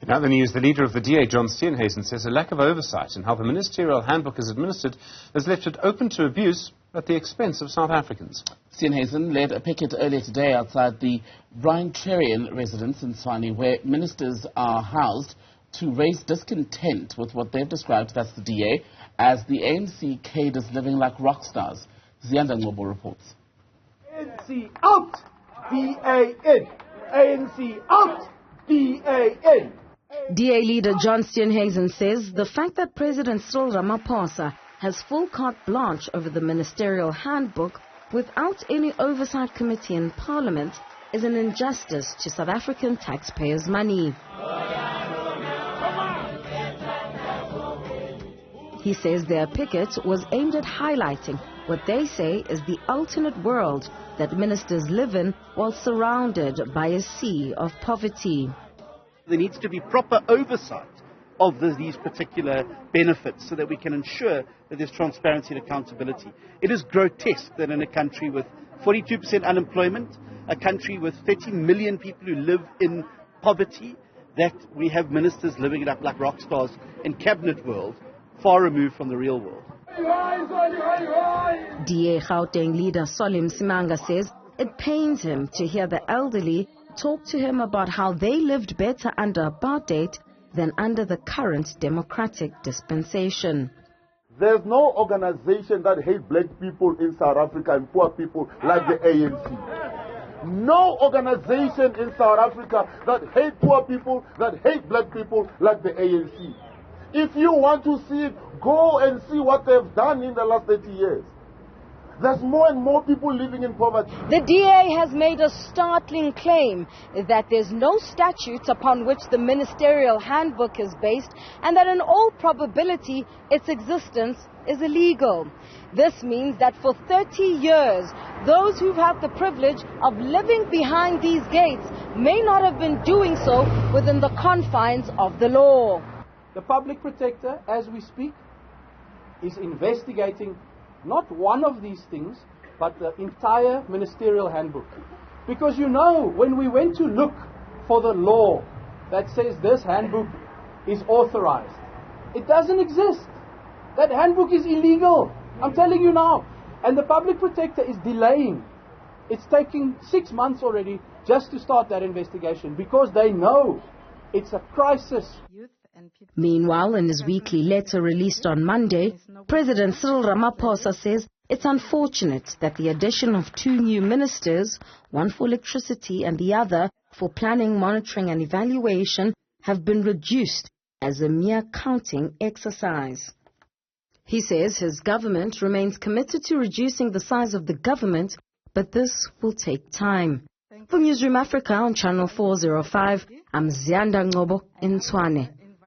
In other news, the leader of the DA, John Steenhuisen, says a lack of oversight in how the ministerial handbook is administered has left it open to abuse at the expense of South Africans. Steenhuisen led a picket earlier today outside the Bryntirion residence in Tshwane, where ministers are housed, to raise discontent with what they've described, that's the DA, as the ANC cadres living like rock stars. Ziyanda Ngcobo reports. ANC out! DA-in! ANC out! DA-in! DA leader John Steenhuisen says the fact that President Cyril Ramaphosa has full carte blanche over the ministerial handbook without any oversight committee in Parliament is an injustice to South African taxpayers' money. He says their picket was aimed at highlighting what they say is the alternate world that ministers live in while surrounded by a sea of poverty. There needs to be proper oversight of these particular benefits so that we can ensure that there's transparency and accountability. It is grotesque that in a country with 42% unemployment, a country with 30 million people who live in poverty, that we have ministers living it up like rock stars in cabinet world, far removed from the real world. DA Gauteng leader Solim Simanga says it pains him to hear the elderly talk to him about how they lived better under apartheid than under the current democratic dispensation. There's no organization that hates black people in South Africa and poor people like the ANC. No organization in South Africa that hates poor people, that hates black people like the ANC. If you want to see it, go and see what they've done in the last 30 years. There's more and more people living in poverty. The DA has made a startling claim that there's no statute upon which the ministerial handbook is based and that in all probability its existence is illegal. This means that for 30 years, those who've had the privilege of living behind these gates may not have been doing so within the confines of the law. The public protector, as we speak, is investigating not one of these things, but the entire ministerial handbook. Because you know, when we went to look for the law that says this handbook is authorized, it doesn't exist. That handbook is illegal. I'm telling you now. And the public protector is delaying. It's taking 6 months already just to start that investigation because they know it's a crisis. Meanwhile, in his weekly letter released on Monday, President Cyril Ramaphosa says it's unfortunate that the addition of 2 new ministers, one for electricity and the other for planning, monitoring and evaluation, have been reduced as a mere counting exercise. He says his government remains committed to reducing the size of the government, but this will take time. For Newzroom Afrika on Channel 405, I'm Ziyanda Ngcobo in Tshwane.